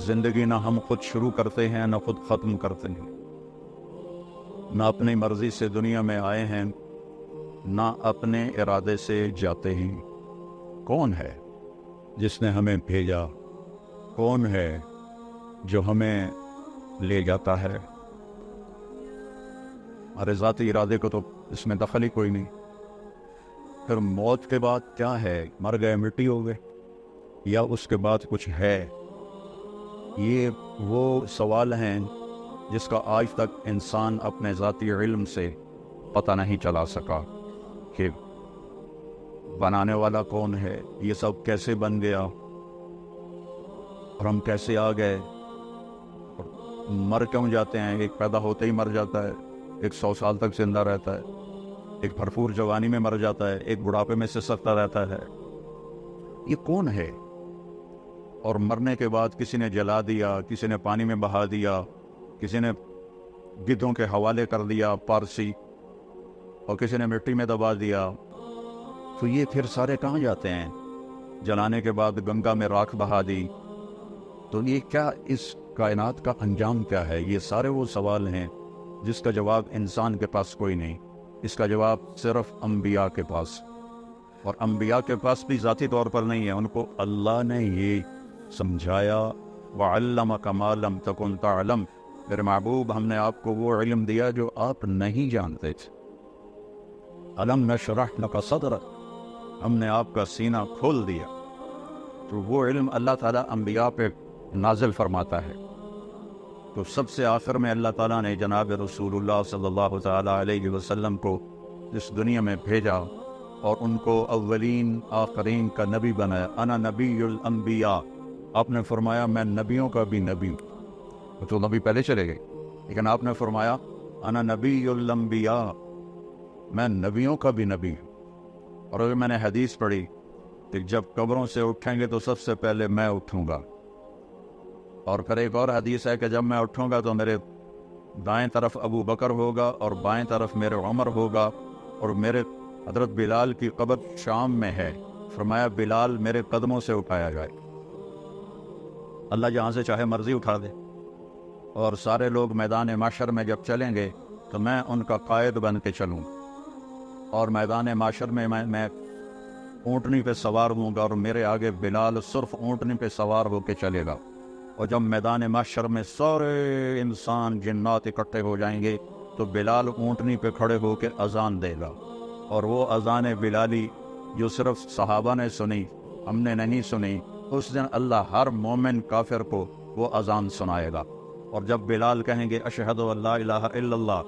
زندگی نہ ہم خود شروع کرتے ہیں نہ خود ختم کرتے ہیں، نہ اپنی مرضی سے دنیا میں آئے ہیں نہ اپنے ارادے سے جاتے ہیں۔ کون ہے جس نے ہمیں بھیجا؟ کون ہے جو ہمیں لے جاتا ہے؟ ہمارے ذاتی ارادے کو تو اس میں دخل ہی کوئی نہیں۔ پھر موت کے بعد کیا ہے؟ مر گئے، مٹی ہو گئے، یا اس کے بعد کچھ ہے؟ یہ وہ سوال ہیں جس کا آج تک انسان اپنے ذاتی علم سے پتہ نہیں چلا سکا کہ بنانے والا کون ہے، یہ سب کیسے بن گیا، اور ہم کیسے آ گئے، اور مر کیوں جاتے ہیں؟ ایک پیدا ہوتے ہی مر جاتا ہے، ایک 100 سال تک زندہ رہتا ہے، ایک بھرپور جوانی میں مر جاتا ہے، ایک بڑھاپے میں سسکتا رہتا ہے۔ یہ کون ہے؟ اور مرنے کے بعد کسی نے جلا دیا، کسی نے پانی میں بہا دیا، کسی نے گدھوں کے حوالے کر دیا پارسی، اور کسی نے مٹی میں دبا دیا، تو یہ پھر سارے کہاں جاتے ہیں؟ جلانے کے بعد گنگا میں راکھ بہا دی، تو یہ کیا، اس کائنات کا انجام کیا ہے؟ یہ سارے وہ سوال ہیں جس کا جواب انسان کے پاس کوئی نہیں، اس کا جواب صرف انبیاء کے پاس، اور انبیاء کے پاس بھی ذاتی طور پر نہیں ہے، ان کو اللہ نے یہ سمجھایا، وَعَلَّمَكَ مَا لَمْ تَكُنْ تَعْلَمْ، میرے محبوب ہم نے آپ کو وہ علم دیا جو آپ نہیں جانتے تھے۔ أَلَمْ نَشْرَحْ لَكَ صَدْرَكَ، ہم نے آپ کا سینہ کھول دیا۔ تو وہ علم اللہ تعالیٰ انبیاء پہ نازل فرماتا ہے۔ تو سب سے آخر میں اللہ تعالیٰ نے جناب رسول اللہ صلی اللہ تعالیٰ علیہ وسلم کو اس دنیا میں بھیجا، اور ان کو اولین آخرین کا نبی بنایا۔ انا نبی الانبیاء، آپ نے فرمایا میں نبیوں کا بھی نبی ہوں۔ تو نبی پہلے چلے گئے، لیکن آپ نے فرمایا انا نبی الانبیاء، میں نبیوں کا بھی نبی ہوں۔ اور اگر میں نے حدیث پڑھی کہ جب قبروں سے اٹھیں گے تو سب سے پہلے میں اٹھوں گا، اور پھر ایک اور حدیث ہے کہ جب میں اٹھوں گا تو میرے دائیں طرف ابو بکر ہوگا اور بائیں طرف میرے عمر ہوگا، اور میرے حضرت بلال کی قبر شام میں ہے، فرمایا بلال میرے قدموں سے اٹھایا جائے، اللہ جہاں سے چاہے مرضی اٹھا دے۔ اور سارے لوگ میدان معاشر میں جب چلیں گے تو میں ان کا قائد بن کے چلوں، اور میدان معاشر میں میں اونٹنی پہ سوار ہوں گا، اور میرے آگے بلال صرف اونٹنی پہ سوار ہو کے چلے گا۔ اور جب میدان معاشر میں سارے انسان جنات اکٹھے ہو جائیں گے تو بلال اونٹنی پہ کھڑے ہو کے اذان دے گا، اور وہ اذان بلالی جو صرف صحابہ نے سنی، ہم نے نہیں سنی، اس دن اللہ ہر مومن کافر کو وہ اذان سنائے گا۔ اور جب بلال کہیں گے اشہد ان لا الہ الا اللہ،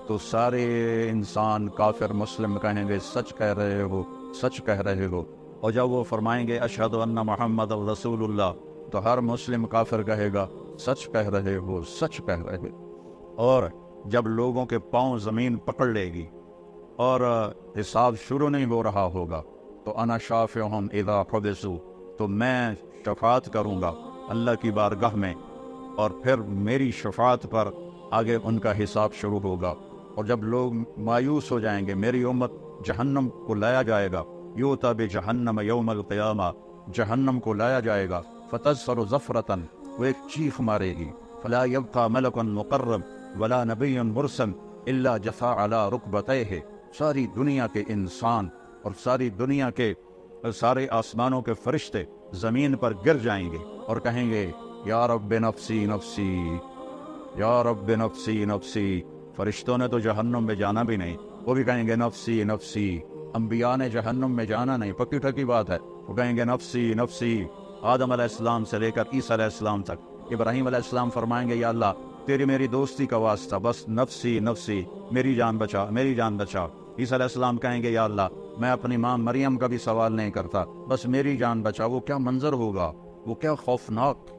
تو سارے انسان کافر مسلم کہیں گے سچ کہہ رہے ہو، سچ کہہ رہے ہو۔ اور جب وہ فرمائیں گے اشہد ان محمد رسول اللہ، تو ہر مسلم کافر کہے گا سچ کہہ رہے ہو، سچ کہہ رہے ہو۔ اور جب لوگوں کے پاؤں زمین پکڑ لے گی اور حساب شروع نہیں ہو رہا ہوگا، تو انا شافعہم اذا حبسوا، تو میں شفاعت کروں گا اللہ کی بارگاہ میں، اور پھر میری شفاعت پر آگے ان کا حساب شروع ہوگا۔ اور جب لوگ مایوس ہو جائیں گے، میری امت جہنم کو لایا جائے گا، یؤتی بجہنم یوم القیامہ، جہنم کو لایا جائے گا، فتظفر ظفرۃ، وہ ایک چیخ مارے گی، فلا یبقى ملک مقرب ولا نبی مرسل الا جثا علی رکبتیہ، ساری دنیا کے انسان اور ساری دنیا کے سارے آسمانوں کے فرشتے زمین پر گر جائیں گے اور کہیں گے یا رب نفسی نفسی، یا رب نفسی نفسی۔ فرشتوں نے تو جہنم میں جانا بھی نہیں، وہ بھی کہیں گے نفسی نفسی۔ انبیاء نے جہنم میں جانا نہیں، پکی ٹھکی بات ہے، وہ کہیں گے نفسی نفسی۔ آدم علیہ السلام سے لے کر عیسیٰ علیہ السلام تک، ابراہیم علیہ السلام فرمائیں گے یا اللہ تیری میری دوستی کا واسطہ، بس نفسی نفسی، میری جان بچا، میری جان بچا۔ عیسیٰ علیہ السلام کہیں گے یا اللہ میں اپنی ماں مریم کا بھی سوال نہیں کرتا، بس میری جان بچا۔ وہ کیا منظر ہوگا، وہ کیا خوفناک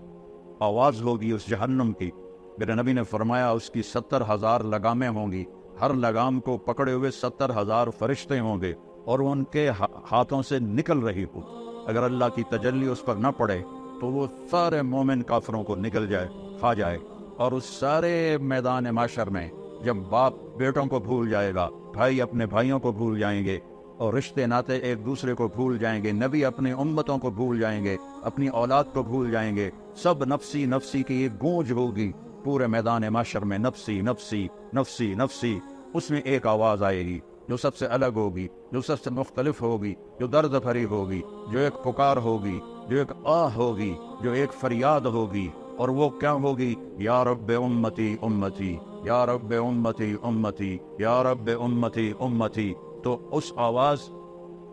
آواز ہوگی اس جہنم کی۔ میرے نبی نے فرمایا اس کی 70,000 لگامیں ہوں گی، ہر لگام کو پکڑے ہوئے 70,000 فرشتے ہوں گے، اور وہ ان کے ہاتھوں سے نکل رہی ہو۔ اگر اللہ کی تجلی اس پر نہ پڑے تو وہ سارے مومن کافروں کو نکل جائے، کھا جائے۔ اور اس سارے میدان معاشر میں جب باپ بیٹوں کو بھول جائے گا، بھائی اپنے بھائیوں کو بھول جائیں گے، اور رشتے ناتے ایک دوسرے کو بھول جائیں گے، نبی اپنی امتوں کو بھول جائیں گے، اپنی اولاد کو بھول جائیں گے، سب نفسی نفسی کی ایک گونج ہوگی پورے میدان محشر میں، نفسی نفسی نفسی نفسی۔ اس میں ایک آواز آئے گی جو سب سے الگ ہوگی، جو سب سے مختلف ہوگی، جو درد بھری ہوگی، جو ایک پکار ہوگی، جو ایک آہ ہوگی، جو ایک فریاد ہوگی۔ اور وہ کیا ہوگی؟ یا رب امتی امتی، یا رب امتی امتی، یا رب امتی امتی۔ تو اس آواز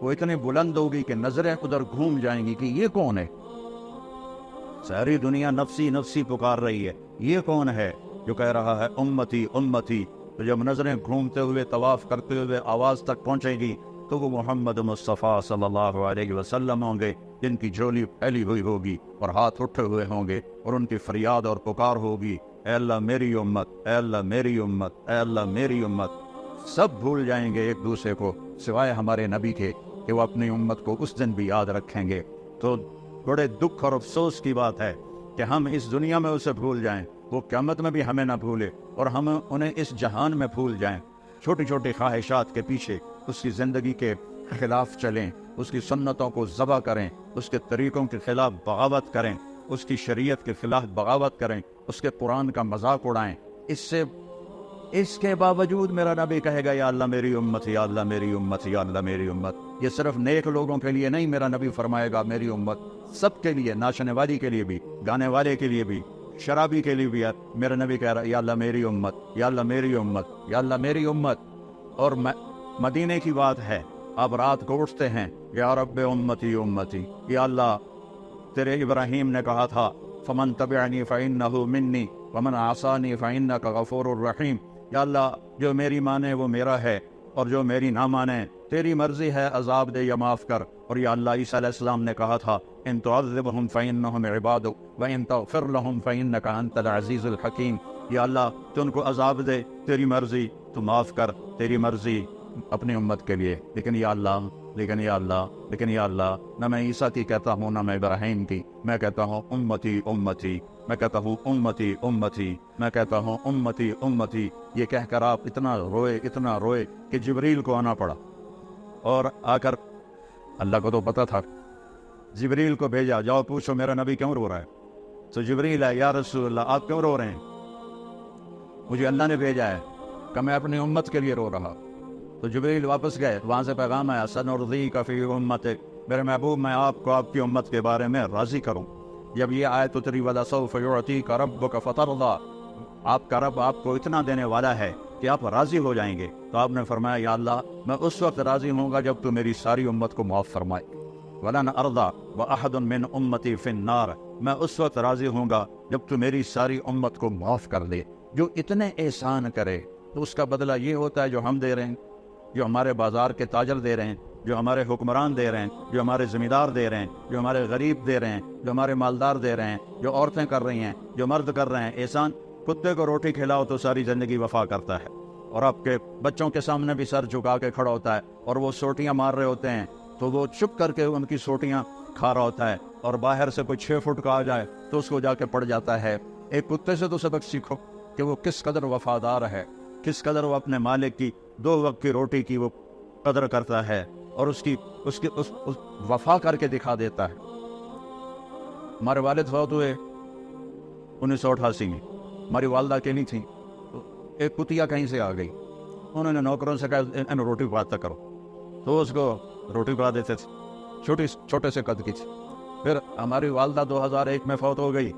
وہ اتنی بلند ہوگی کہ نظریں ادھر گھوم جائیں گی کہ یہ کون ہے؟ ساری دنیا نفسی نفسی پکار رہی ہے، یہ کون ہے جو کہہ رہا ہے امتی امتی؟ تو جب نظریں گھومتے ہوئے طواف کرتے ہوئے آواز تک پہنچے گی تو وہ محمد مصطفیٰ صلی اللہ علیہ وسلم ہوں گے، جن کی جھولی پھیلی ہوئی ہوگی اور ہاتھ اٹھے ہوئے ہوں گے، اور ان کی فریاد اور پکار ہوگی، اے اللہ میری امت، اے اللہ میری امت، اے اللہ میری امت۔ سب بھول جائیں گے ایک دوسرے کو سوائے ہمارے نبی کے کہ وہ اپنی امت کو اس دن بھی یاد رکھیں گے۔ تو بڑے دکھ اور افسوس کی بات ہے کہ ہم اس دنیا میں اسے بھول جائیں، وہ قیامت میں بھی ہمیں نہ بھولے، اور ہم انہیں اس جہان میں بھول جائیں۔ چھوٹی چھوٹی خواہشات کے پیچھے اس کی زندگی کے خلاف چلیں، اس کی سنتوں کو ذبح کریں، اس کے طریقوں کے خلاف بغاوت کریں، اس کی شریعت کے خلاف بغاوت کریں، اس کے قرآن کا مذاق اڑائیں۔ اس کے باوجود میرا نبی کہے گا یا اللہ میری امت، یا اللہ میری امت، یا اللہ میری امت۔ یہ صرف نیک لوگوں کے لیے نہیں، میرا نبی فرمائے گا میری امت سب کے لیے، ناچنے والی کے لیے بھی، گانے والے کے لیے بھی، شرابی کے لیے بھی۔ میرا نبی کہہ رہا ہے یا اللہ میری امت، یا اللہ میری امت، یا اللہ میری امت۔ اور مدینے کی بات ہے، آپ رات کو اٹھتے ہیں یا رب امتی امتی، یا اللہ تیرے ابراہیم نے کہا تھا فمن تبعنی فإنہ منی ومن عصانی فإنک غفور الرحیم، یا اللہ جو میری مانے وہ میرا ہے، اور جو میری نہ مانے تیری مرضی ہے، عذاب دے یا معاف کر۔ اور یا اللہ عیسیٰ علیہ السلام نے کہا تھا ان تعذبہم فإنہم عبادک وإن تغفر لہم فإنک انت العزیز الحکیم، یا اللہ تو ان کو عذاب دے، تیری مرضی، تو معاف کر، تیری مرضی اپنی امت کے لیے۔ لیکن یا اللہ نہ میں عیسیٰ کی کہتا ہوں، نہ میں ابراہیم کی، میں کہتا ہوں امتی امتی، میں کہتا ہوں امتی امتی، میں کہتا ہوں امتی امتی۔ یہ کہہ کر آپ اتنا روئے کہ جبریل کو آنا پڑا، اور آ کر اللہ کو تو پتا تھا، جبریل کو بھیجا، جاؤ پوچھو میرا نبی کیوں رو رہا ہے۔ تو جبریل ہے، یا رسول اللہ آپ کیوں رو رہے ہیں؟ مجھے اللہ نے بھیجا ہے کہ میں اپنی امت کے لیے رو رہا۔ تو جبریل واپس گئے، وہاں سے پیغام آیا سنرضیک فی امتک، میرے محبوب میں آپ کو آپ کی امت کے بارے میں راضی کروں۔ جب یہ آیت اتری وَلَسَوْفَ يُعْطِيكَ رَبُّكَ فَتَرْضَىٰ، آپ کا رب آپ کو اتنا دینے والا ہے کہ آپ راضی ہو جائیں گے۔ تو آپ نے فرمایا یا اللہ میں اس وقت راضی ہوں گا جب تو میری ساری امت کو معاف فرمائے۔ وَلَنْ أَرْضَىٰ وَأَحَدٌ مِّنْ أُمَّتِي فِي النَّارِ، میں اس وقت راضی ہوں گا جب تو میری ساری امت کو معاف کر دے۔ جو اتنے احسان کرے تو اس کا بدلہ یہ ہوتا ہے جو ہم دے رہے ہیں، جو ہمارے بازار کے تاجر دے رہے ہیں، جو ہمارے حکمران دے رہے ہیں، جو ہمارے زمیندار دے رہے ہیں، جو ہمارے غریب دے رہے ہیں، جو ہمارے مالدار دے رہے ہیں، جو عورتیں کر رہی ہیں، جو مرد کر رہے ہیں۔ احسان کتے کو روٹی کھلاؤ تو ساری زندگی وفا کرتا ہے، اور آپ کے بچوں کے سامنے بھی سر جھکا کے کھڑا ہوتا ہے، اور وہ سوٹیاں مار رہے ہوتے ہیں تو وہ چپ کر کے ان کی سوٹیاں کھا رہا ہوتا ہے، اور باہر سے کوئی 6 فٹ کا آ جائے تو اس کو جا کے پڑ جاتا ہے۔ ایک کتے سے تو سبق سیکھو کہ وہ کس قدر وفادار ہے، کس قدر وہ اپنے مالک کی 2 وقت کی روٹی کی وہ قدر کرتا ہے، اور اس وفا کر کے دکھا دیتا ہے۔ ہمارے والد فوت ہوئے 1988 میں، ہماری والدہ اکیلی تھیں، ایک کتیا کہیں سے آ گئی، انہوں نے نوکروں سے کہا انہیں روٹی پکاتا کرو، تو اس کو روٹی پکا دیتے تھے، چھوٹے سے قد کی تھی۔ پھر ہماری والدہ 2001 میں فوت ہو گئی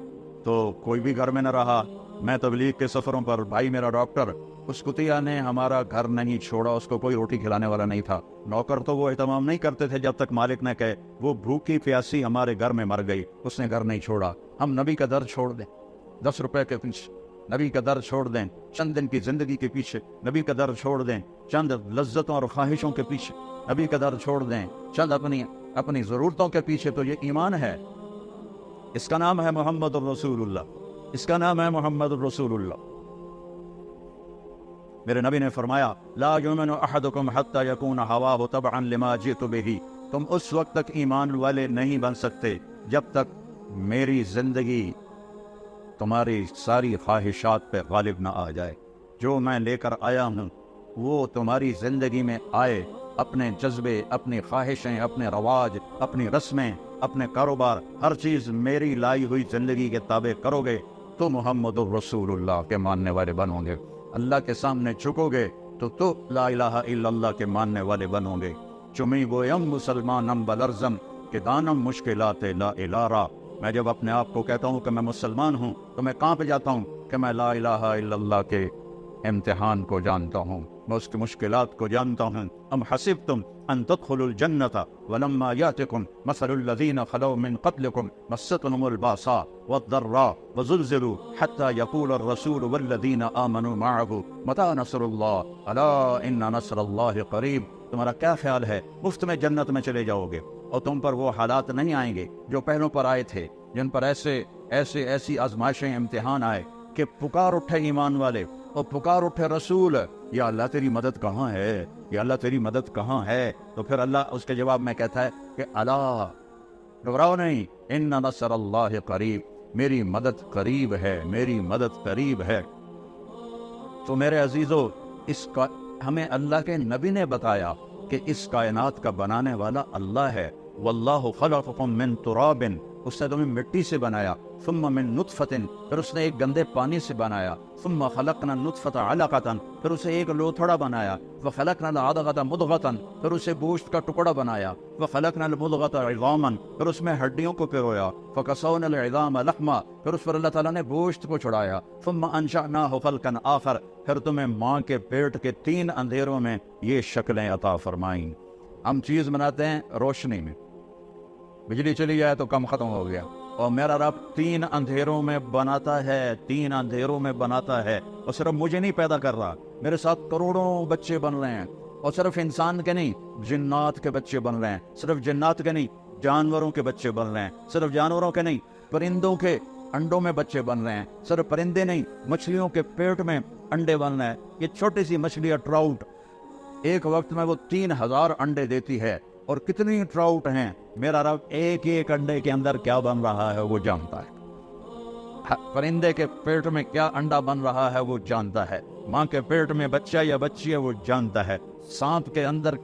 تو کوئی بھی گھر میں نہ رہا، میں تبلیغ کے سفروں پر، بھائی میرا ڈاکٹر، اس کتیا نے ہمارا گھر نہیں چھوڑا، اس کو کوئی روٹی کھلانے والا نہیں تھا، نوکر تو وہ اہتمام نہیں کرتے تھے جب تک مالک نہ کہے، وہ بھوکی پیاسی ہمارے گھر میں مر گئی، اس نے گھر نہیں چھوڑا۔ ہم نبی کا در چھوڑ دیں 10 روپے کے پیچھے، نبی کا در چھوڑ دیں چند دن کی زندگی کے پیچھے، نبی کا در چھوڑ دیں چند لذتوں اور خواہشوں کے پیچھے، نبی کا در چھوڑ دیں چند اپنی ضرورتوں کے پیچھے، تو یہ ایمان ہے۔ اس کا نام ہے محمد الرسول اللہ، اس کا نام ہے محمد الرسول اللہ۔ میرے نبی نے فرمایا لا یؤمن احدکم حتی یکون ہواہ تبعا لما جئت بہ، تم اس وقت تک ایمان والے نہیں بن سکتے جب تک میری زندگی تمہاری ساری خواہشات پہ غالب نہ آ جائے۔ جو میں لے کر آیا ہوں وہ تمہاری زندگی میں آئے، اپنے جذبے، اپنی خواہشیں، اپنے رواج، اپنی رسمیں، اپنے کاروبار ہر چیز میری لائی ہوئی زندگی کے تابع کرو گے تو محمد الرسول اللہ کے ماننے والے بنو گے. اللہ کے سامنے جھکو گے تو لا الہ الا اللہ کے ماننے والے بنو گے. چمی گویم مسلمانم بلرزم کہ دانم مشکلات لا الارا. میں جب اپنے آپ کو کہتا ہوں کہ میں مسلمان ہوں تو میں کہاں پہ جاتا ہوں کہ میں لا الہ الا اللہ کے امتحان کو جانتا ہوں، میں اس کی مشکلات کو جانتا ہوں. ام حسبتم ان تدخلوا الجنة ولما يأتكم مثل الذين خلوا من قبلكم مستهم الباساء والضراء وزلزلوا حتى يقول الرسول والذين آمنوا معه متى نصر الله ألا إن نصر الله قريب. تمہارا کیا خیال ہے مفت میں جنت میں چلے جاؤ گے اور تم پر وہ حالات نہیں آئیں گے جو پہلوں پر آئے تھے، جن پر ایسی آزمائشیں امتحان آئے کہ پکار اٹھے ایمان والے اور پکار اٹھے رسول، یا اللہ تیری مدد کہاں ہے، یا اللہ تیری مدد کہاں ہے. تو پھر اللہ اس کے جواب میں کہتا ہے کہ الا، گھبراؤ نہیں، ان نصر اللہ قریب، میری مدد قریب ہے، میری مدد قریب ہے. تو میرے عزیزو، اس کا ہمیں اللہ کے نبی نے بتایا کہ اس کائنات کا بنانے والا اللہ ہے. واللہ خلقکم من تراب، اس نے تمہیں مٹی سے بنایا. ثم من نطفۃ، پھر اس نے ایک گندے پانی سے بنایا. ثم خلقنا النطفۃ علقۃ، پھر اسے ایک لوتھڑا بنایا. وخلقنا العلقۃ مضغۃ، پھر اسے گوشت کا ٹکڑا بنایا. وخلقنا المضغۃ عظاما، پھر اس میں ہڈیوں کو پرویا. فکسونا العظام لحما، پھر اس پر اللہ تعالیٰ نے گوشت کو چھڑایا. ثم انشأناہ خلقا آخر، پھر تمہیں ماں کے پیٹ کے 3 اندھیروں میں یہ شکلیں عطا فرمائیں. ہم چیز بناتے ہیں روشنی میں، بجلی چلی جائے تو کم ختم ہو گیا، اور میرا رب 3 اندھیروں میں بناتا ہے، 3 اندھیروں میں بناتا ہے. اور صرف مجھے نہیں پیدا کر رہا، میرے ساتھ کروڑوں بچے بن رہے ہیں. اور صرف انسان کے نہیں، جنات کے بچے بن رہے ہیں. صرف جنات کے نہیں، جانوروں کے بچے بن رہے ہیں. صرف جانوروں کے نہیں، پرندوں کے انڈوں میں بچے بن رہے ہیں. صرف پرندے نہیں، مچھلیوں کے پیٹ میں انڈے بن رہے ہیں. یہ چھوٹی سی مچھلی ٹراؤٹ ایک وقت میں وہ 3000 انڈے دیتی ہے. اور کتنی ٹراؤٹ ہیں، میرا رب ایک ایک انڈے کے اندر کیا بن رہا ہے وہ جانتا ہے. پرندے کے پیٹ میں کیا انڈا بن رہا ہے وہ جانتا ہے. ماں کے پیٹ میں بچہ یا بچی ہے وہ جانتا ہے. سانپ کے اندر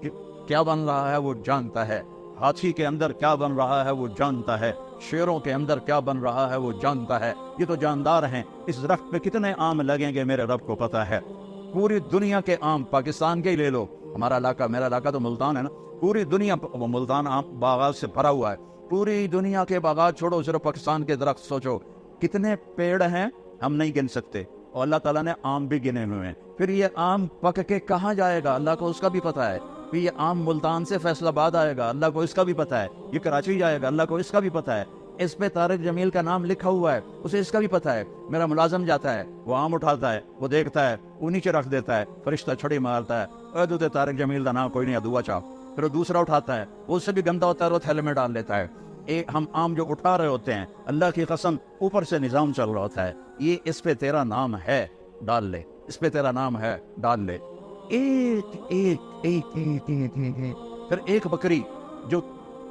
کیا بن رہا ہے وہ جانتا ہے. ہاتھی کے اندر کیا بن رہا ہے وہ جانتا ہے. شیروں کے اندر کیا بن رہا ہے وہ جانتا ہے. یہ تو جاندار ہیں. اس درخت پہ کتنے آم لگیں گے میرے رب کو پتا ہے. پوری دنیا کے آم، پاکستان کے ہی لے لو، ہمارا علاقہ، میرا علاقہ تو ملتان ہے نا، پوری دنیا وہ ملتان آم باغات سے بھرا ہوا ہے. پوری دنیا کے باغات چھوڑو، صرف پاکستان کے درخت سوچو کتنے پیڑ ہیں، ہم نہیں گن سکتے. اور اللہ تعالیٰ نے آم بھی گنے ہوئے ہیں. پھر یہ آم پک کے کہاں جائے گا اللہ کو اس کا بھی پتہ ہے. پھر یہ آم ملتان سے فیصل آباد آئے گا، اللہ کو اس کا بھی پتہ ہے. یہ کراچی جائے گا، اللہ کو اس کا بھی پتہ ہے. اس پہ طارق جمیل کا نام لکھا ہوا ہے، اسے اس کا بھی پتہ ہے. میرا ملازم جاتا ہے، وہ آم اٹھاتا ہے، وہ دیکھتا ہے، وہ نیچے رکھ دیتا ہے، فرشتہ چھڑی مارتا ہے، اے طارق جمیل کا نام کوئی نہیں، دعا چاہ. پھر وہ دوسرا اٹھاتا ہے، وہ اس سے بھی گندا ہوتا ہے، وہ تھیلے میں ڈال لیتا ہے. ہم آم جو اٹھا رہے ہوتے ہیں، اللہ کی قسم اوپر سے نظام چل رہا ہوتا ہے، یہ اس پہ تیرا نام ہے ڈال لے، اس پہ تیرا نام ہے ڈال لے. ایک ایک ایک ایک ایک ایک. پھر ایک بکری جو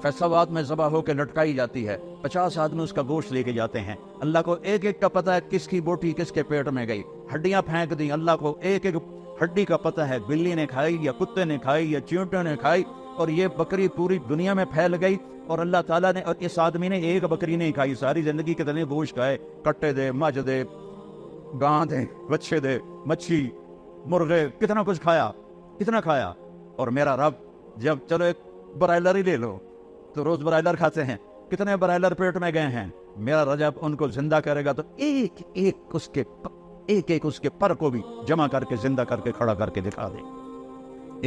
فیصل آباد میں ذبح ہو کے لٹکائی جاتی ہے، 50 آدمی اس کا گوشت لے کے جاتے ہیں. اللہ کو ایک ایک کا پتہ ہے کس کی بوٹی کس کے پیٹ میں گئی. ہڈیاں پھینک دی، اللہ کو ایک ایک ہڈی کا پتہ ہے، بلی نے کھائی یا کتے نے کھائی یا چیونٹے نے کھائی. اور یہ بکری پوری دنیا میں پھیل گئی. اور اللہ تعالیٰ نے، اور اس آدمی نے ایک بکری نہیں کھائی، ساری زندگی کتنے گوشت کھائے، کٹے دے، مجھ دے، گاں دے، بچے دے، مچھی، مرغے، کتنا کچھ کھایا، کتنا کھایا. اور میرا رب جب چلو ایک برائلر ہی لے لو تو روز برائلر کھاتے ہیں، کتنے برائلر پیٹ میں گئے ہیں. میرا رب جب ان کو زندہ کرے گا تو ایک ایک اس کے پر کو بھی جمع کر کے زندہ کر کے کھڑا کر کے دکھا دے.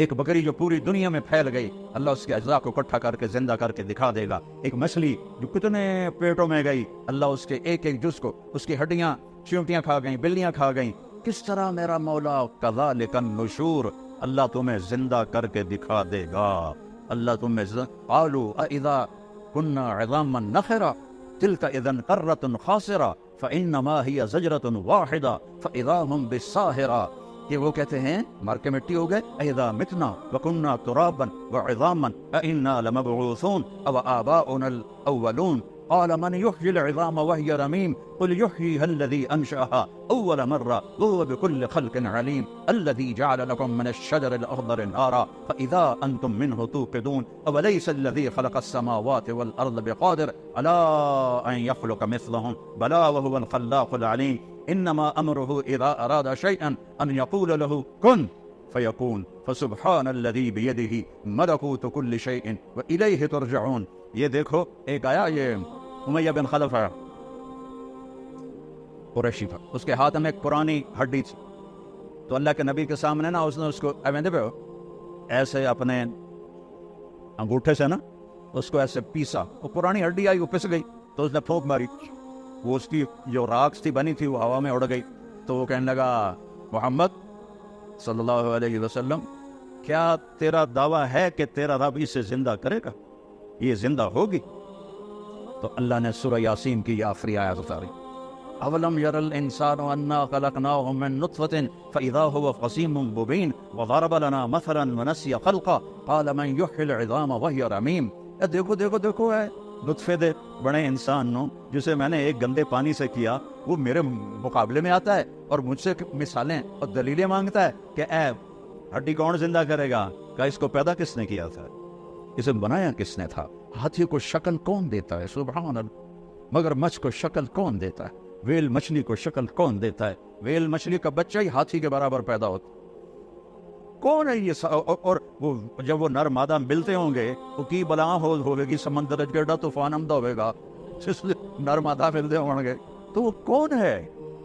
ایک بکری جو پوری دنیا میں پھیل گئی، اللہ اس کے اجزاء کو اکٹھا کر کے زندہ کر کے دکھا دے گا. ایک مچھلی جو کتنے پیٹوں میں گئی، اللہ اس کے ایک ایک جز کو، اس کی ہڈیاں چیونٹیاں کھا گئیں، بلیاں کھا گئیں. کس طرح میرا مولا کذالک النشور، اللہ تمہیں زندہ کر کے دکھا دے گا. اللہ تمہیں قالوا اذا كنا عظاما نخرا تلك اذا قرة خاسرة فانما هي زجرة واحدة فاذا هم بالساهرة. کہ وہ کہتے ہیں مر کے مٹی ہو گئے، اذا متنا وكنا ترابا وعظاما ائنا لمبعوثون او آباؤنا الاولون. قال من يحيي العظام وهي رميم قل يحييها الذي أنشأها أول مرة وهو بكل خلق عليم الذي جعل لكم من الشجر الأخضر نارا فإذا أنتم منه توقدون أوليس الذي خلق السماوات والأرض بقادر على أن يخلق مثلهم بلى وهو الخلاق العليم إنما أمره إذا أراد شيئا أن يقول له كن فيكون فسبحان الذي بيده ملكوت كل شيء وإليه ترجعون. یہ دیکھو ایک آیا یہ امیہ بن خلف ہے، قریشی تھا، اس کے ہاتھ میں ایک پرانی ہڈی تھی، تو اللہ کے نبی کے سامنے نا اس نے اس کو ایسے اپنے انگوٹھے سے نا اس کو ایسے پیسا، وہ پرانی ہڈی آئی، وہ پس گئی، تو اس نے پھونک ماری، وہ اس کی جو راکس تھی بنی تھی وہ ہوا میں اڑ گئی، تو وہ کہنے لگا محمد صلی اللہ علیہ وسلم کیا تیرا دعویٰ ہے کہ تیرا رب اسے زندہ کرے گا، یہ زندہ ہوگی؟ تو اللہ نے سورہ یاسین کی یہ آخری آیت اتاری، اولم یر الانسان انا خلقناه من نطفة فاذا هو خصيم مبين وضرب لنا مثلا ونسي خلقه قال من يحيي العظام وهي رميم. دیکھو دیکھو دیکھو ہے نطفے دے بڑے انسان نو جسے میں نے ایک گندے پانی سے کیا، وہ میرے مقابلے میں آتا ہے اور مجھ سے مثالیں اور دلیلیں مانگتا ہے کہ اے ہڈی کون زندہ کرے گا؟ کہ اس کو پیدا کس نے کیا تھا، اسے بنایا کس نے تھا؟ ہاتھی کو شکل کون دیتا ہے؟ سبحان اللہ. مگر مچھ کو شکل کون دیتا ہے؟ ویل مچھلی کو شکل کون دیتا ہے؟ ویل مچھلی کا بچہ ہی ہاتھی کے برابر پیدا ہوتا. کون ہے یہ اور وہ جب وہ نر مادہ ملتے ہوں گے وہ کی بلا ہوئے گی، سمندر گرڈا طوفان آمدہ ہوئے گا، نر مادہ ملتے ہوں گے، تو وہ کون ہے؟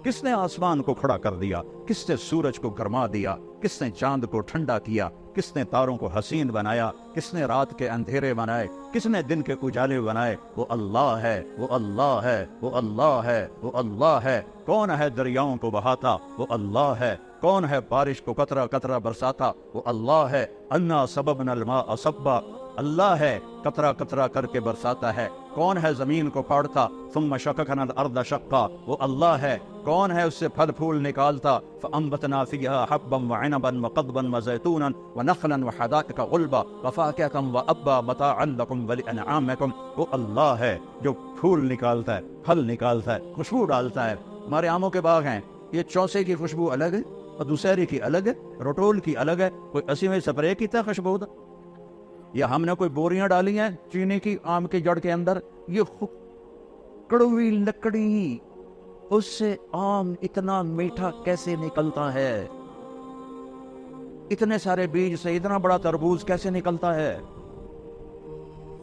کس نے آسمان کو کھڑا کر دیا؟ کس نے سورج کو گرما دیا؟ کس نے چاند کو ٹھنڈا کیا؟ کس نے تاروں کو حسین بنایا؟ کس نے رات کے اندھیرے بنائے؟ کس نے دن کے اجالے بنائے؟ وہ اللہ ہے، وہ اللہ ہے، وہ اللہ ہے، وہ اللہ ہے. کون ہے دریاؤں کو بہاتا؟ وہ اللہ ہے. کون ہے بارش کو قطرہ قطرہ برساتا؟ وہ اللہ ہے. انا سببنا الماء صبا، اللہ ہے قطرہ قطرہ کر کے برساتا ہے. کون ہے زمین کو پھاڑتا؟ ثم شققنا الارض شقا، وہ اللہ ہے. کون ہے اس سے پھل پھول نکالتا؟ فانبتنا فیہا حبا وعنبا وقضبا وزیتونا ونخلا وحدائق غلبا وفاکہۃ وابا متاعا لکم ولانعامکم، وہ اللہ ہے جو پھول نکالتا ہے، پھل نکالتا ہے، خوشبو ڈالتا ہے. ہمارے آموں کے باغ ہیں، یہ چوسے کی خوشبو الگ ہے اور دوسری کی الگ ہے، روٹول کی الگ ہے، کوئی اسی میں سپرے کیتا خوشبو دا، یا ہم نے کوئی بوریاں ڈالی ہیں چینی کی آم کی جڑ کے اندر، یہ کڑوی لکڑی، اس سے آم اتنا میٹھا کیسے نکلتا ہے؟ اتنے سارے بیج سے اتنا بڑا تربوز کیسے نکلتا ہے؟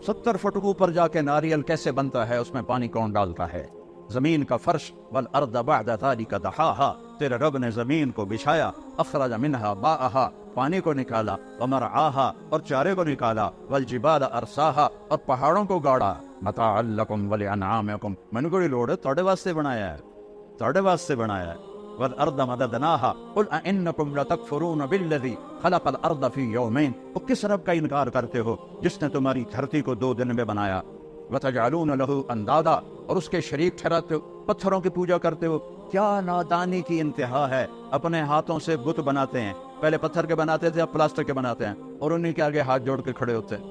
70 فٹ اوپر جا کے ناریل کیسے بنتا ہے؟ اس میں پانی کون ڈالتا ہے؟ زمین کا فرش والارض بعد ذلك دحاها، تیرے رب نے زمین کو بچھایا، اخرج منها ماءها، پانی کو نکالا، ومرعاها اور چارے کو نکالا، والجبال ارساها اور پہاڑوں کو گاڑا، متاعا لکم ولانعامکم، میں نے کوئی لوڑ ہے تھوڑے واسطے بنایا ہے، تھوڑے واسطے بنایا ہے. والارض مددناها قل انکم لتکفرون بالذی خلق الارض فی یومین، وہ کس رب کا انکار کرتے ہو جس نے تمہاری دھرتی کو 2 دن میں بنایا؟ وتجعلون له اندادا، اور اس کے شریک ٹھہراتے ہو، پتھروں کی پوجا کرتے ہو. کیا نادانی کی انتہا ہے، اپنے ہاتھوں سے بت بناتے ہیں، پہلے پتھر کے بناتے تھے اب پلاسٹر کے بناتے ہیں، اور انہیں کے آگے ہاتھ جوڑ کے کھڑے ہوتے ہیں.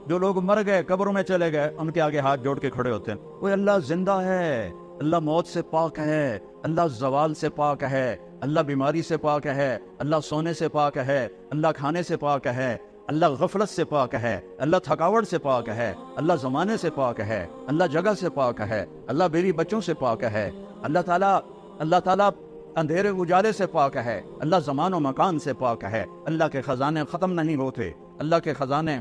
جو لوگ مر گئے قبروں میں چلے گئے ان کے آگے ہاتھ جوڑ کے کھڑے ہوتے ہیں. وہ اللہ زندہ ہے، اللہ موت سے پاک ہے، اللہ زوال سے پاک ہے، اللہ بیماری سے پاک ہے، اللہ سونے سے پاک ہے، اللہ کھانے سے پاک ہے، اللہ غفلت سے پاک ہے، اللہ تھکاوٹ سے پاک ہے، اللہ زمانے سے پاک ہے، اللہ جگہ سے پاک ہے، اللہ بیوی بچوں سے پاک ہے، اللہ تعالیٰ اندھیرے اجالے سے پاک ہے، اللہ زمان و مکان سے پاک ہے. اللہ کے خزانے ختم نہیں ہوتے، اللہ کے خزانے،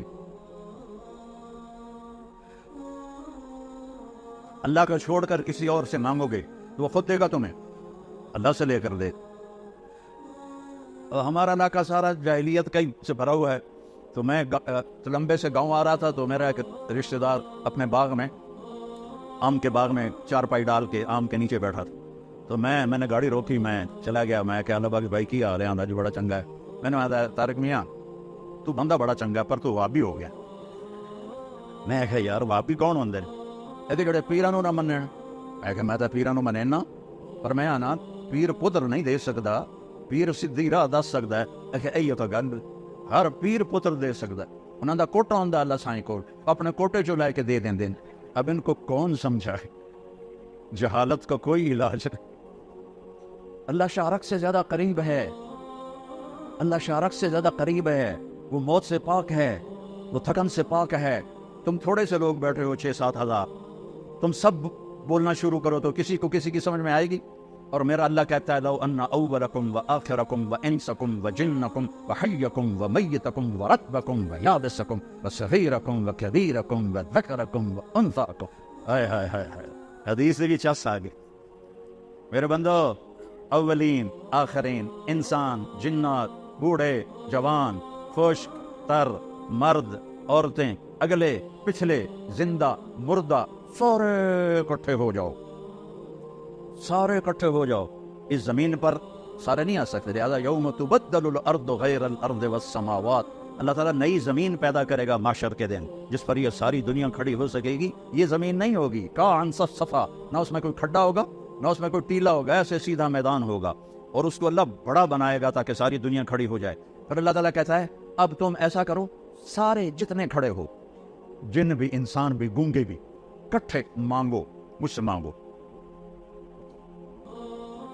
اللہ کا چھوڑ کر کسی اور سے مانگو گے تو وہ خود دے گا تمہیں، اللہ سے لے کر دے. اور ہمارا علاقہ سارا جاہلیت کئی سے بھرا ہوا ہے. تو میں تلمبے سے گاؤں آ رہا تھا تو میرا ایک رشتہ دار اپنے باغ میں، آم کے باغ میں چارپائی ڈال کے آم کے نیچے بیٹھا تھا. تو میں نے گاڑی روکی، میں چلا گیا. میں کہا اللہ بھائی کی آ رہے ہیں جو بڑا چنگا ہے. میں نے کہا طارق میاں تو بندہ بڑا چنگا پر تو وابی ہو گیا. میں کہا یار وابی کون ہوندے یہ جڑے پیراں نو نہ منن؟ میں تو پیراں نو مننا، پر میں آنا پیر پتر نہیں دے سکتا، پیر سیدھی راہ دس سکتا ہے. یہ تو گل ہر پیر پتر دے سکتا ہے. انہوں دا کوٹا ہوندا اللہ سائیں کوٹ، اپنے کوٹے چو لے کے دے دیں. اب ان کو کون سمجھائے؟ جہالت کا کوئی علاج نہیں۔ اللہ شارک سے زیادہ قریب ہے، اللہ شارک سے زیادہ قریب ہے، وہ موت سے پاک ہے، وہ تھکن سے پاک ہے۔ تم تھوڑے سے لوگ بیٹھے ہو 6-7 ہزار، تم سب بولنا شروع کرو تو کسی کو کسی کی سمجھ میں آئے گی؟ اور میرا اللہ کہتا ہے لو ان اولکم وآخرکم وانسکم وجنکم وحیکم ومیتکم ورتبکم ویابسکم وصغیرکم وکبیرکم وذکرکم وانثاکم۔ ہائے ہائے ہائے ہائے، حدیث بھی چس آگے۔ میرے بندو، اولین آخرین، انسان، جنات، بوڑھے، جوان، خشک، تر، مرد، عورتیں، اگلے پچھلے، زندہ، مردہ، سارے اکٹھے ہو جاؤ، سارے اکٹھے ہو جاؤ۔ اس زمین پر سارے نہیں آ سکتے، لہذا یوم تبدل الارض غیر الارض والسماوات، اللہ تعالیٰ نئی زمین پیدا کرے گا محشر کے دن، جس پر یہ ساری دنیا کھڑی ہو سکے گی۔ یہ زمین نہیں ہوگی کعن صفصفا، نہ اس میں کوئی کھڈا ہوگا نہ اس میں کوئی ٹیلا ہوگا، ایسے سیدھا میدان ہوگا، اور اس کو اللہ بڑا بنائے گا تاکہ ساری دنیا کھڑی ہو جائے۔ پھر اللہ تعالیٰ کہتا ہے اب تم ایسا کرو، سارے جتنے کھڑے ہو، جن بھی، انسان بھی، گونگے بھی، کٹھے مانگو، مجھ سے مانگو۔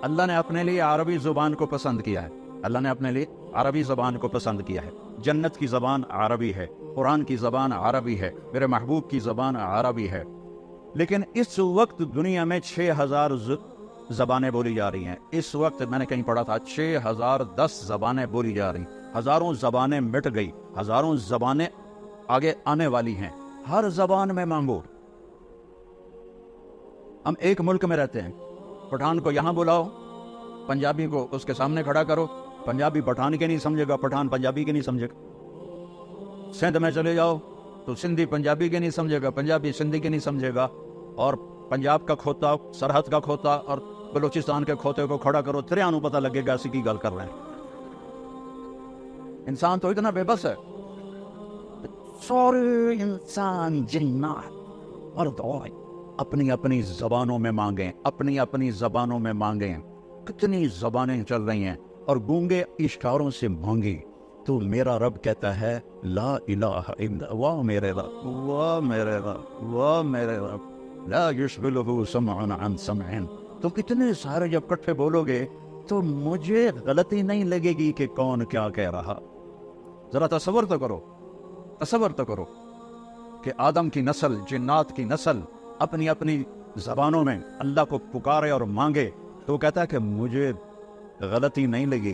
اللہ نے اپنے لیے عربی زبان کو پسند کیا ہے، اللہ نے اپنے لیے عربی زبان کو پسند کیا ہے۔ جنت کی زبان عربی ہے، قرآن کی زبان عربی ہے، میرے محبوب کی زبان عربی ہے۔ لیکن اس وقت دنیا میں 6000 زبانیں بولی جا رہی ہیں۔ اس وقت میں نے کہیں پڑھا تھا 6010 زبانیں بولی جا رہی ہیں۔ ہزاروں زبانیں مٹ گئی، ہزاروں زبانیں آگے آنے والی ہیں۔ ہر زبان میں مانگو۔ ہم ایک ملک میں رہتے ہیں، پٹھان کو یہاں بلاؤ، پنجابی کو اس کے سامنے کھڑا کرو، پنجابی پٹھان کے نہیں سمجھے گا، پٹھان پنجابی کے نہیں سمجھے گا۔ سندھ میں چلے جاؤ تو سندھی پنجابی کے نہیں سمجھے گا، پنجابی سندھی کے نہیں سمجھے گا، اور پنجاب کا کھوتا، سرحد کا کھوتا اور بلوچستان کے کھوتے کو کھڑا کرو، تریانوں پتہ لگے گا اسی کی گل کر رہے ہیں۔ انسان تو اتنا بے بس ہے، سارے انسان جنات اور دوائیں اپنی اپنی زبانوں میں مانگیں، اپنی اپنی زبانوں میں مانگیں۔ کتنی زبانیں چل رہی ہیں، اور گونگے اشاروں سے مانگیں تو میرا رب کہتا ہے لا الہ الا، واہ میرے رب، واہ میرے رب، واہ میرے رب، لا یشغلہ سمع عن سمع۔ تو کتنے سارے جب کٹھے بولو گے تو مجھے غلطی نہیں لگے گی کہ کون کیا کہہ رہا۔ ذرا تصور تو کرو، تصور تو کرو کہ آدم کی نسل، جنات کی نسل اپنی اپنی زبانوں میں اللہ کو پکارے اور مانگے، تو وہ کہتا ہے کہ مجھے غلطی نہیں لگی،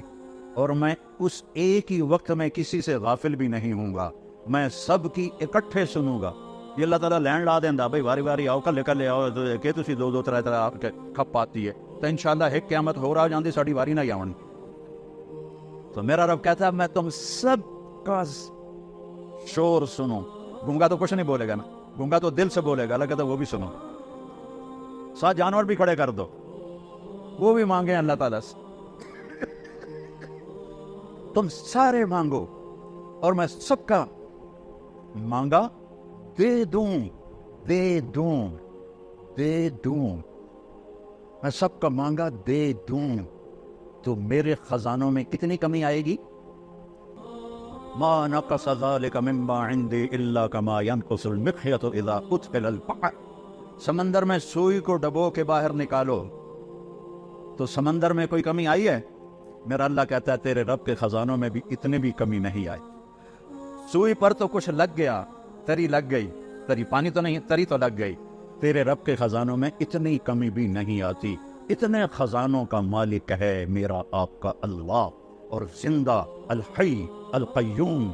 اور میں اس ایک ہی وقت میں کسی سے غافل بھی نہیں ہوں گا، میں سب کی اکٹھے سنوں گا۔ یہ اللہ تعالیٰ لینڈ لا دینا بھائی، واری واری آؤ، کلے کلے آؤ کہ تسی دو ترے آپ کے کھپ آتی ہے تو انشاءاللہ ایک قیامت ہو رہا جاندی ساڑی واری نہ آؤں۔ تو میرا رب کہتا ہے میں تم سب کا شور سنوں۔ گونگا تو کچھ نہیں بولے گا نا، گونگا تو دل سے بولے گا، اللہ کہتا ہے وہ بھی سنو۔ ساتھ جانور بھی کھڑے کر دو، وہ بھی مانگے اللہ تعالیٰ سے۔ تم سارے مانگو اور میں سب کا مانگا دے دوں، دے دوں، دے دوں، میں سب کا مانگا دے دوں۔ تو میرے خزانوں میں کتنی کمی آئے گی؟ ما نقص ذلك مما عندي الا كما ينقص المخيط اذا ادخل البحر۔ سمندر میں سوئی کو ڈبو کے باہر نکالو تو سمندر میں کوئی کمی آئی ہے؟ میرا اللہ کہتا ہے تیرے رب کے خزانوں میں بھی اتنی بھی کمی نہیں آئی۔ سوئی پر تو کچھ لگ گیا، تری لگ گئی، تری پانی تو نہیں، تری تو لگ گئی۔ تیرے رب کے خزانوں میں اتنی کمی بھی نہیں آتی۔ اتنے خزانوں کا مالک ہے میرا آپ کا اللہ، اور زندہ، الحی، القیوم،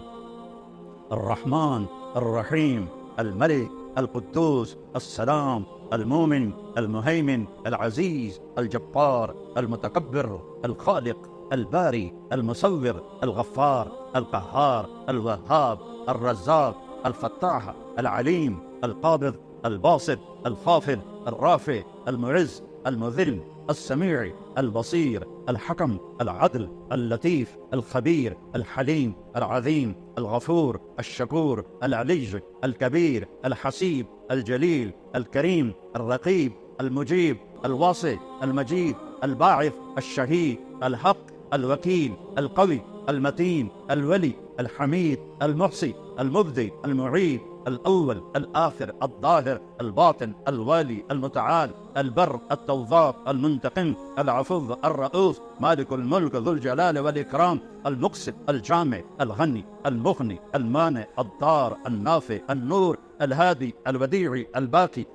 الرحمن، الرحیم، الملک، القدوس، السلام، المومن، المہیمن، العزیز، الجبار، المتکبر، الخالق، الباری، المصور، الغفار، القہار، الوہاب، الرزاق، الفتاح، العلیم، القابض، الباسط، الخافض، الرافع، المعز، المذل، السميع، البصير، الحكم، العدل، اللطيف، الخبير، الحليم، العظيم، الغفور، الشكور، العلي، الكبير، الحسيب، الجليل، الكريم، الرقيب، المجيب، الواسع، المجيد، الباعث، الشهيد، الحق، الوكيل، القوي، المتين، الولي، الحميد، المحصي، المبدي، المعيد، الأول الآخر الظاهر الباطن الوالي المتعال البر التواب المنتقم العفو الرؤوف مالك الملك ذو الجلال والإكرام المقسط الجامع الغني المغني المانع الضار النافع النور الهادي الوديع الباقي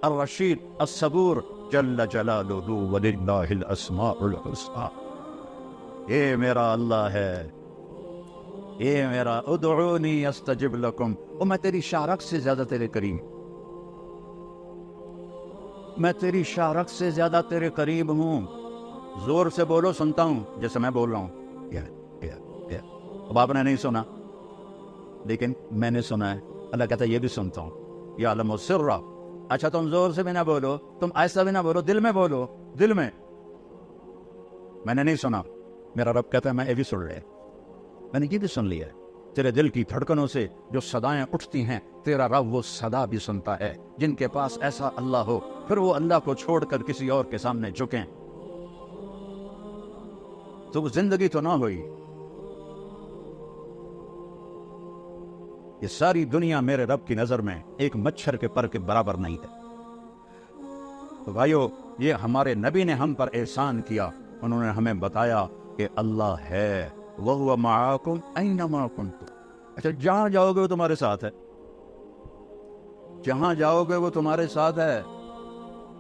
الرشيد الصبور جل جلاله وللہ الاسماء الحسنى. یہ میرا اللہ ہے، یہ میرا ادعونی استجب لکم. اور میں تیری شارک سے زیادہ تیرے قریب، میں تیری شارک سے زیادہ تیرے قریب ہوں. زور سے بولو سنتا ہوں، جیسے میں بول رہا ہوں. اب آپ نے نہیں سنا لیکن میں نے سنا ہے. اللہ کہتا ہے یہ بھی سنتا ہوں. یعلم السر. اچھا تم زور سے بھی نہ بولو، تم ایسا بھی نہ بولو، دل میں بولو. دل میں نے نہیں سنا. میرا رب کہتا ہے میں یہ بھی سن لیا، میں نے یہ بھی سن لیا. تیرے دل کی دھڑکنوں سے جو صدائیں اٹھتی ہیں تیرا رب وہ صدا بھی سنتا ہے. جن کے پاس ایسا اللہ ہو پھر وہ اللہ کو چھوڑ کر کسی اور کے سامنے جھکیں تو وہ زندگی تو نہ ہوئی. یہ ساری دنیا میرے رب کی نظر میں ایک مچھر کے پر کے برابر نہیں ہے. تو بھائیو، یہ ہمارے نبی نے ہم پر احسان کیا. انہوں نے ہمیں بتایا کہ اللہ ہے، وَهُوَ مَعَاكُمْ أَيْنَمَا كُنْتُمْ. اچھا جہاں جاؤ گے وہ تمہارے ساتھ ہے، جہاں جاؤ گے وہ تمہارے ساتھ ہے.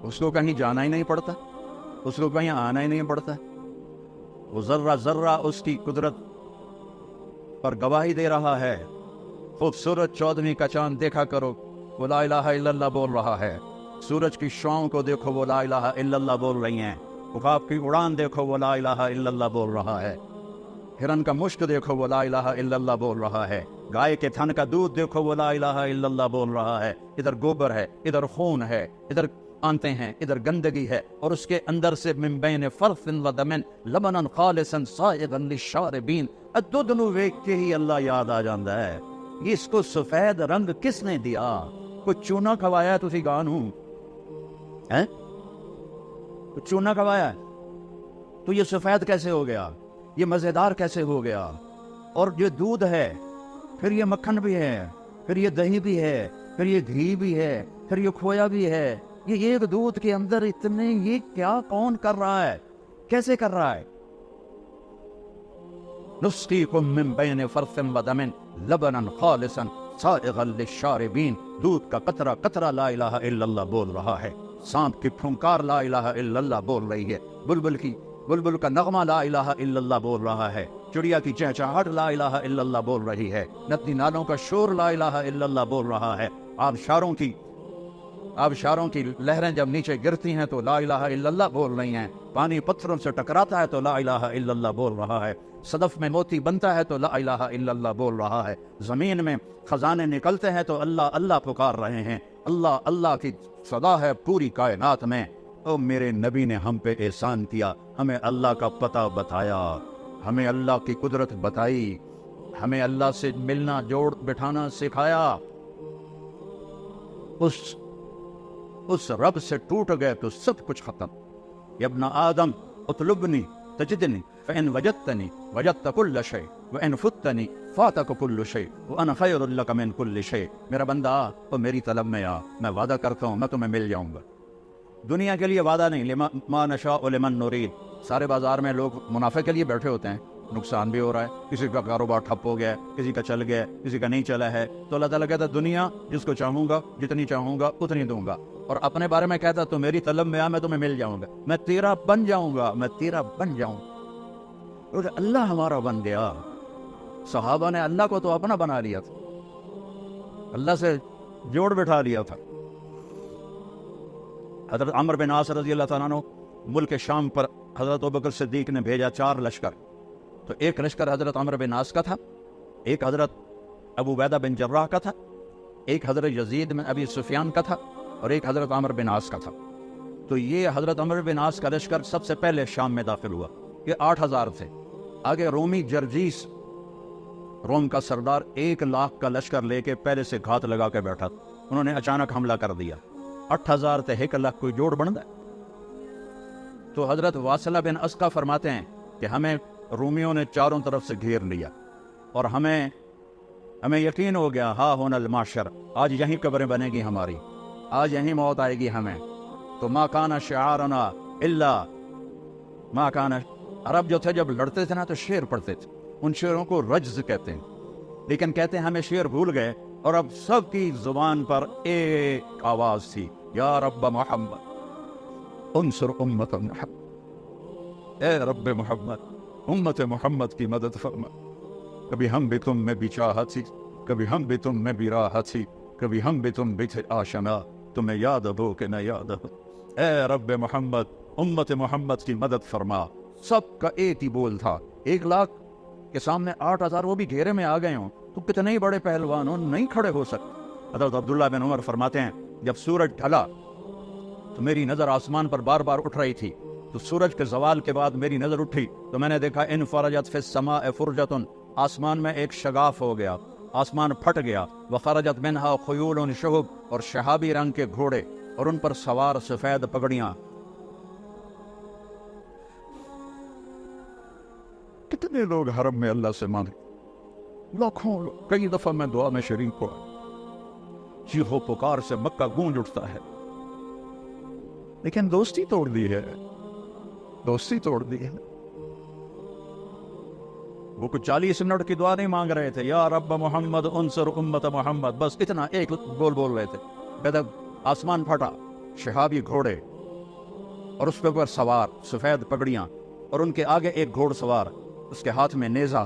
اس کو کہیں جانا ہی نہیں پڑتا، اس کو کہیں آنا ہی نہیں پڑتا. وہ ذرہ ذرہ اس کی قدرت پر گواہی دے رہا ہے. خوبصورت 14ویں کا چاند دیکھا کرو، وہ لا الہ الا اللہ بول رہا ہے. سورج کی شعاؤں کو دیکھو، وہ لا الہ الا اللہ بول رہی ہیں. عقاب کی اڑان دیکھو، وہ لا الہ الا اللہ بول رہا ہے. ہرن کا مشک دیکھو، وہ لا الہ الا اللہ بول رہا ہے. گائے کے تھن کا دودھ دیکھو، وہ لا الہ الا اللہ بول رہا ہے. ادھر گوبر ہے، ادھر خون ہے، ادھر آنتے ہیں، ادھر گندگی ہے، اور اس کے اندر سے من بین فرث و دم لبنا خالصا سائغا للشاربین. دودھ نو ویکھ کے ہی اللہ یاد آ جاندا ہے. اس کو سفید رنگ کس نے دیا؟ کوئی چونا کھوایا تسی گانو ہے؟ کوئی چونا کھوایا ہے تو یہ سفید کیسے ہو گیا؟ یہ مزیدار کیسے ہو گیا؟ اور یہ دودھ ہے، پھر یہ مکھن بھی ہے، پھر یہ دہی بھی ہے، پھر یہ گھی بھی ہے، پھر یہ کھویا بھی ہے. یہ ایک دودھ کے اندر اتنے، یہ کیا کون کر رہا ہے؟ کیسے کر رہا ہے؟ نسقیکم من بین فرث و دم لبنا خالصا سائغا للشاربین. دودھ کا قطرہ قطرہ لا الہ الا اللہ بول رہا ہے. سانپ کی پھنکار لا الہ الا اللہ بول رہی ہے. بلبل کا نغمہ لا الہ الا اللہ بول رہا ہے. چڑیا کی چہچہاہٹ لا الہ الا اللہ بول رہی ہے. ندی نالوں کا شور لا الہ الا اللہ بول رہا ہے. آبشاروں کی لہریں جب نیچے گرتی ہیں تو لا الہ الا اللہ بول رہی ہیں. پانی پتھروں سے ٹکراتا ہے تو لا الہ الا اللہ بول رہا ہے. صدف میں موتی بنتا ہے تو لا الہ الا اللہ بول رہا ہے. زمین میں خزانے نکلتے ہیں تو اللہ اللہ پکار رہے ہیں. اللہ اللہ کی صدا ہے پوری کائنات میں. او میرے نبی نے ہم پہ احسان کیا، ہمیں اللہ کا پتہ بتایا، ہمیں اللہ کی قدرت بتائی، ہمیں اللہ سے ملنا جوڑ بٹھانا سکھایا. اس رب سے ٹوٹ گئے تو سب کچھ ختم. یا ابن آدم اطلبنی تجدنی فإن وجدتنی وجدت كل شيء وإن فتنی فاتك كل شيء وأنا خير لك من كل شيء. میرا بندہ تو میری طلب میں آ، میں وعدہ کرتا ہوں میں تمہیں مل جاؤں گا. دنیا کے لیے وعدہ نہیں، ما نشاء لمن نرید. سارے بازار میں لوگ منافع کے لیے بیٹھے ہوتے ہیں، نقصان بھی ہو رہا ہے، کسی کا کاروبار ٹھپ ہو گیا، کسی کا چل گیا، کسی کا نہیں چلا ہے. تو اللہ تعالیٰ کہتا ہے دنیا جس کو چاہوں گا جتنی چاہوں گا اتنی دوں گا. اور اپنے بارے میں کہتا تو میری طلب میں آ، میں تمہیں مل جاؤں گا، میں تیرا بن جاؤں گا، میں تیرا بن جاؤں گا. اور اللہ ہمارا بن گیا. صحابہ نے اللہ کو تو اپنا بنا لیا تھا، اللہ سے جوڑ بٹھا لیا تھا. حضرت عمرو بن عاص رضی اللہ تعالیٰ عنہ ملک شام پر حضرت ابوبکر صدیق نے بھیجا 4 لشکر. تو ایک لشکر حضرت عمرو بن عاص کا تھا، ایک حضرت ابو عبیدہ بن جراح کا تھا، ایک حضرت یزید بن ابی سفیان کا تھا، اور ایک حضرت عمرو بن عاص کا تھا. تو یہ حضرت عمرو بن عاص کا لشکر سب سے پہلے شام میں داخل ہوا. یہ 8000 تھے. آگے رومی جرجیس، روم کا سردار 1 لاکھ کا لشکر لے کے پہلے سے گھات لگا کے بیٹھا. انہوں نے اچانک حملہ کر دیا. 8000 تے 1 لاکھ کوئی جوڑ بن ہے. تو حضرت واصلہ بن اسقا فرماتے ہیں کہ ہمیں رومیوں نے چاروں طرف سے گھیر لیا اور ہمیں ہمیں یقین ہو گیا ہاں ہونا الماشر، آج یہیں قبریں بنے گی ہماری، آج یہیں موت آئے گی ہمیں۔ تو ما کان شعارنا الا ما کان، عرب جو تھے جب لڑتے تھے نا تو شعر پڑھتے تھے، ان شعروں کو رجز کہتے ہیں، لیکن کہتے ہیں ہمیں شعر بھول گئے اور اب سب کی زبان پر ایک آواز تھی، یا رب محمد انصر امت محمد، اے رب محمد امت محمد کی مدد فرما۔ کبھی ہم بھی تم میں بھی چاہت تھی، کبھی ہم بھی تم میں بھی راحت تھی، کبھی ہم بھی تم بھی تھے آشنا، تمہیں یاد ہو کہ نہ یاد ہو، اے رب محمد امت محمد کی مدد فرما۔ سب کا ایک ہی بول تھا، 1,00,000 کے سامنے 8,000 وہ بھی گھیرے میں آ گئے ہوں تو کتنے ہی بڑے پہلوان ہوں نہیں کھڑے ہو سکتے۔ حضرت عبداللہ بن عمر فرماتے ہیں جب سورج ڈھلا تو میری نظر آسمان پر بار بار اٹھ رہی تھی، تو سورج کے زوال کے بعد میری نظر اٹھی تو میں نے دیکھا ان فرجت فی السماء فرجۃ، آسمان میں ایک شگاف ہو گیا، آسمان پھٹ گیا، وخرجت منہا خیول شہب، اور شہابی رنگ کے گھوڑے اور ان پر سوار سفید پگڑیاں۔ کتنے لوگ حرم میں اللہ سے مانگے، لاکھوں لوگ، کئی دفعہ میں دعا میں شریک ہوا، چیخو پکار سے مکہ گونج اٹھتا ہے، لیکن دوستی توڑ دی ہے، دوستی توڑ دی ہے۔ وہ کچھ 40 منٹ کی دعا نہیں مانگ رہے تھے، یا رب محمد انصر امت محمد، بس اتنا ایک بول رہے تھے۔ جب آسمان پھٹا، شہابی گھوڑے اور اس پہ اوپر سوار سفید پگڑیاں، اور ان کے آگے ایک گھوڑ سوار، اس کے ہاتھ میں نیزہ،